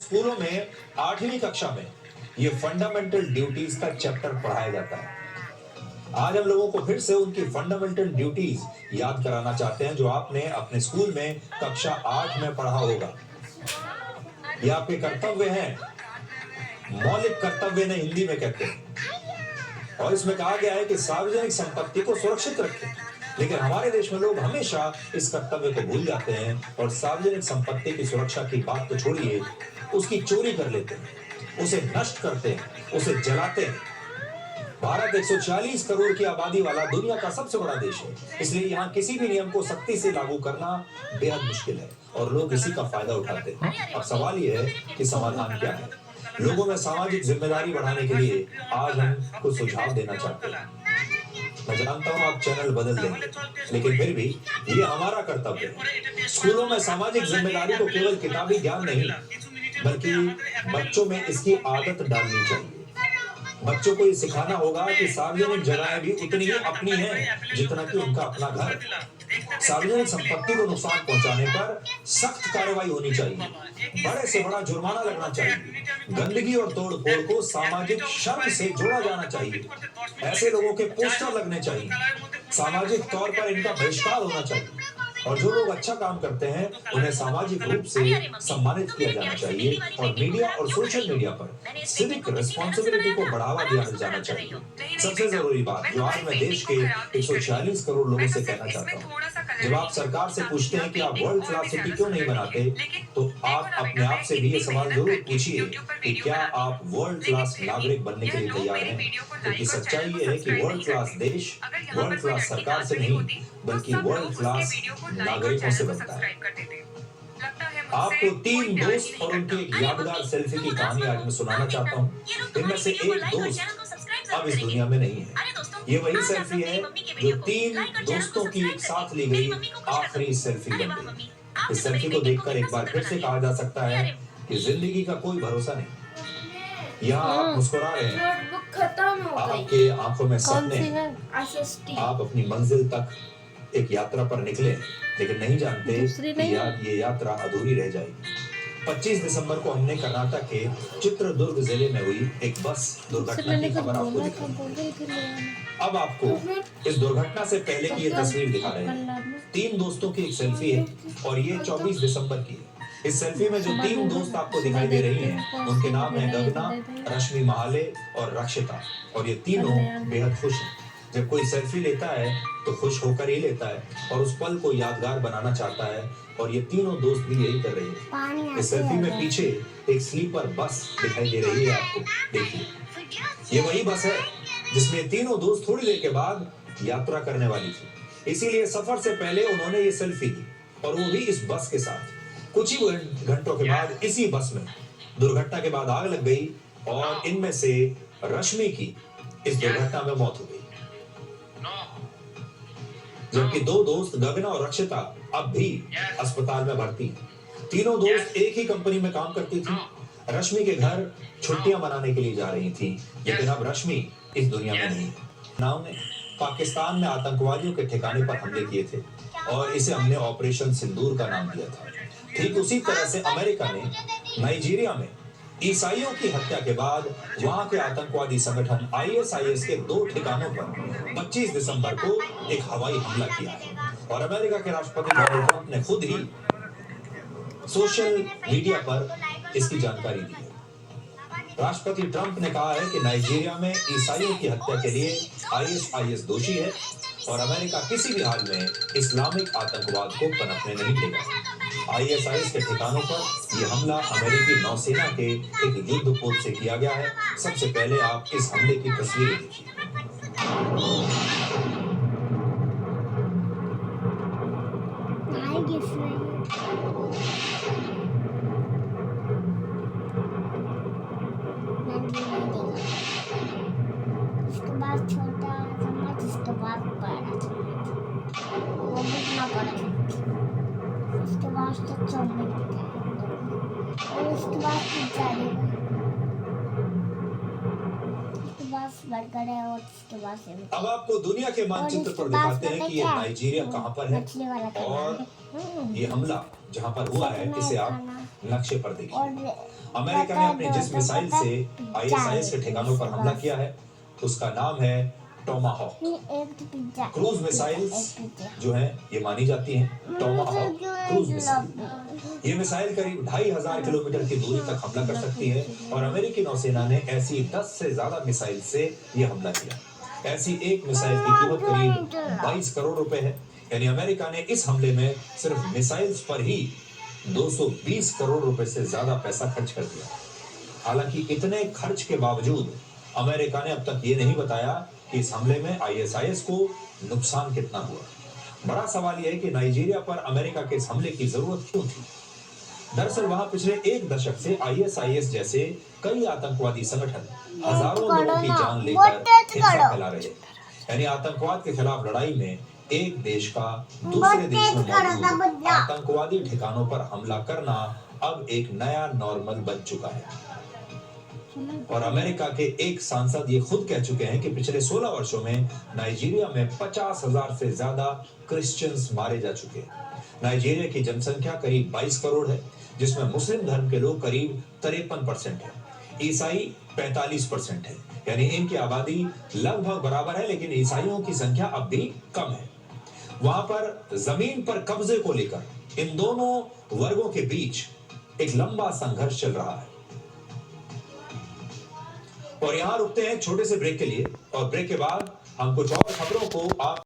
स्कूलों में 8वीं कक्षा में ये फंडामेंटल ड्यूटीज का चैप्टर पढ़ाया जाता है। आज हम लोगों को फिर से उनकी फंडामेंटल ड्यूटीज याद कराना चाहते हैं जो आपने अपने स्कूल में कक्षा 8 में पढ़ा होगा। ये आपके कर्तव्य हैं, मौलिक कर्तव्य ने हिंदी में कहते हैं। और इसमें कहा गया है कि सार्वजनिक संपत्ति को सुरक्षित रखें। लेकिन हमारे देश में लोग हमेशा इस कर्तव्य को भूल जाते हैं और सार्वजनिक संपत्ति की सुरक्षा की बात तो छोड़िए, उसकी चोरी कर लेते हैं, उसे नष्ट करते हैं, उसे जलाते हैं। भारत 140 करोड़ की आबादी वाला दुनिया का सबसे बड़ा देश है, इसलिए यहाँ किसी भी नियम को सख्ती से लागू करना बेहद मुश्किल है और लोग इसी का फायदा उठाते हैं। अब सवाल ये है कि समाधान क्या है। लोगों में सामाजिक जिम्मेदारी बढ़ाने के लिए आज हम कुछ सुझाव देना चाहते हैं। मैं जानता हूँ आप चैनल बदल देंगे, लेकिन फिर भी ये हमारा कर्तव्य है। स्कूलों में सामाजिक जिम्मेदारी को केवल किताबी ज्ञान नहीं, बल्कि बच्चों में इसकी आदत डालनी चाहिए। बच्चों को ये सिखाना होगा कि सार्वजनिक जगहें भी उतनी ही अपनी हैं जितना कि उनका अपना घर। सार्वजनिक संपत्ति को नुकसान पहुंचाने पर सख्त कार्रवाई होनी चाहिए, बड़े से बड़ा जुर्माना लगना चाहिए। गंदगी और तोड़फोड़ को सामाजिक शर्म से जोड़ा जाना चाहिए। ऐसे लोगों के पोस्टर लगने चाहिए। सामाजिक तौर पर इनका बहिष्कार होना चाहिए और जो लोग अच्छा काम करते हैं उन्हें सामाजिक रूप से सम्मानित किया जाना चाहिए और मीडिया और सोशल मीडिया पर सिविक रिस्पॉन्सिबिलिटी को बढ़ावा दिया जाना चाहिए। सबसे जरूरी बात जो आज मैं देश के 140 करोड़ लोगों से कहना चाहता हूँ, जब आप सरकार से पूछते हैं कि आप वर्ल्ड क्लास सिटी क्यों नहीं बनाते, तो आप अपने आप से भी ये सवाल जरूर पूछिए कि क्या आप वर्ल्ड क्लास नागरिक बनने के लिए तैयार हैं? क्योंकि सच्चाई ये है कि वर्ल्ड क्लास देश वर्ल्ड क्लास सरकार से नहीं, बल्कि वर्ल्ड क्लास नागरिकों से बनता है। आपको 3 दोस्त और उनकी एक यादगार सेल्फी की कहानी आज मैं सुनाना चाहता हूँ। इनमें से एक दोस्त अब इस दुनिया में नहीं है। ये वही सेल्फी है जो 3 दोस्तों की एक साथ ली गई आखिरी सेल्फी बन गई। इस सेल्फी को देखकर एक बार फिर से कहा जा सकता है कि जिंदगी का कोई भरोसा नहीं। यहाँ आप मुस्कुरा रहे हैं, आपके आंखों में सपने हैं, आप अपनी मंजिल तक एक यात्रा पर निकले, लेकिन नहीं जानते कि ये यात्रा अधूरी रह जाएगी। 25 दिसंबर को हमने कर्नाटक के चित्रदुर्ग जिले में हुई एक बस दुर्घटना की खबर आपको दिखाई। अब आपको इस दुर्घटना से पहले की ये तस्वीर दिखा रहे हैं। 3 दोस्तों की एक सेल्फी है और ये 24 दिसंबर की है। इस सेल्फी में जो 3 दोस्त आपको दिखाई दे रही हैं, उनके नाम है गगना, रश्मि महाले और रक्षिता, और ये तीनों बेहद खुश हैं। जब कोई सेल्फी लेता है तो खुश होकर ही लेता है और उस पल को यादगार बनाना चाहता है, और ये तीनों दोस्त भी यही कर रहे हैं। इस सेल्फी में पीछे एक स्लीपर बस दिखाई दे रही है आपको, देखिए ये वही बस है जिसमें तीनों दोस्त थोड़ी देर के बाद यात्रा करने वाली थी। इसीलिए सफर से पहले उन्होंने ये सेल्फी ली, और वो भी इस बस के साथ। कुछ ही घंटों के बाद इसी बस में दुर्घटना के बाद आग लग गई और इनमें से रश्मि की इस दुर्घटना में मौत हो गई, जबकि 2 दोस्त गगना और रक्षिता अब भी अस्पताल में भर्ती हैं। तीनों दोस्त एक ही कंपनी में काम करती थी। रश्मि के घर छुट्टियां मनाने के लिए जा रही थी, लेकिन अब रश्मि इस दुनिया में नहीं है। नाव ने पाकिस्तान में आतंकवादियों के ठिकाने पर हमले किए थे और इसे हमने ऑपरेशन सिंदूर का नाम दिया था। ठीक उसी तरह से अमेरिका ने नाइजीरिया में ईसाइयों की हत्या के बाद वहां के आतंकवादी संगठन ISIS के 2 ठिकानों पर 25 दिसंबर को एक हवाई हमला किया है, और अमेरिका के राष्ट्रपति डोनाल्ड ट्रंप ने खुद ही सोशल मीडिया पर इसकी जानकारी दी है। राष्ट्रपति ट्रंप ने कहा है कि नाइजीरिया में ईसाइयों की हत्या के लिए ISIS दोषी है और अमेरिका किसी भी हाल में इस्लामिक आतंकवाद को पनपने नहीं देगा। ISIS के ठिकानों पर यह हमला अमेरिकी नौसेना के एक युद्धपोत से किया गया है। सबसे पहले आप इस हमले की तस्वीरें देखिए। उसके बाद छोटा चम्मच, उसके बाद बड़ा चम्मच, वो कितना बड़ा चम्मच, उसके बाद तो चम्मच और उसके बाद पिज्जा देगा, उसके बाद बर्गर है और उसके बाद सैंडविच। अब आपको दुनिया के मानचित्र पर दिखाते हैं कि ये नाइजीरिया कहाँ पर है और ये हमला जहाँ पर हुआ है इसे आप नक्शे पर देखिए। और अमेरिका ने अपने जिस मिसाइल से आईएसआईएस के ठिकानों पर हमला किया है उसका नाम है टोमाहॉक। क्रूज मिसाइल्स जो है ये मानी जाती हैं टोमाहॉक क्रूज मिसाइल। ये मिसाइल करीब 2500 किलोमीटर की दूरी तक हमला कर सकती है और अमेरिकी नौसेना ने ऐसी 10 से ज्यादा मिसाइल से ये हमला किया। ऐसी एक मिसाइल की कीमत करीब 22 करोड़ रुपए है। यानी अमेरिका ने इस हमले में सिर्फ मिसाइल्स पर ही 220 करोड़ रुपए से ज्यादा पैसा खर्च कर दिया। हालांकि इतने खर्च के बावजूद अमेरिका ने अब तक ये नहीं बताया कि इस हमले में आईएसआईएस को नुकसान कितना हुआ। बड़ा सवाल यह है कि नाइजीरिया पर अमेरिका के इस हमले की जरूरत क्यों थी। दरअसल वहां पिछले एक दशक से आईएसआईएस जैसे कई आतंकवादी संगठन हजारों लोगों की जान लेकर हिंसा फैला रहे हैं। यानी आतंकवाद के खिलाफ लड़ाई में एक देश का दूसरे देश में मौजूद आतंकवादी ठिकानों पर हमला करना अब एक नया नॉर्मल बन चुका है। और अमेरिका के एक सांसद ये खुद कह चुके हैं कि पिछले 16 वर्षों में नाइजीरिया में 50,000 से ज्यादा क्रिश्चियंस मारे जा चुके हैं। नाइजीरिया की जनसंख्या करीब 22 करोड़ है, जिसमें मुस्लिम धर्म के लोग करीब 53% है, ईसाई 45% है। यानी इनकी आबादी लगभग बराबर है, लेकिन ईसाइयों की संख्या अब भी कम है। वहां पर जमीन पर कब्जे को लेकर इन दोनों वर्गों के बीच एक लंबा संघर्ष चल रहा है। और यहां रुकते हैं छोटे से ब्रेक के लिए और ब्रेक के बाद हम कुछ और खबरों को आप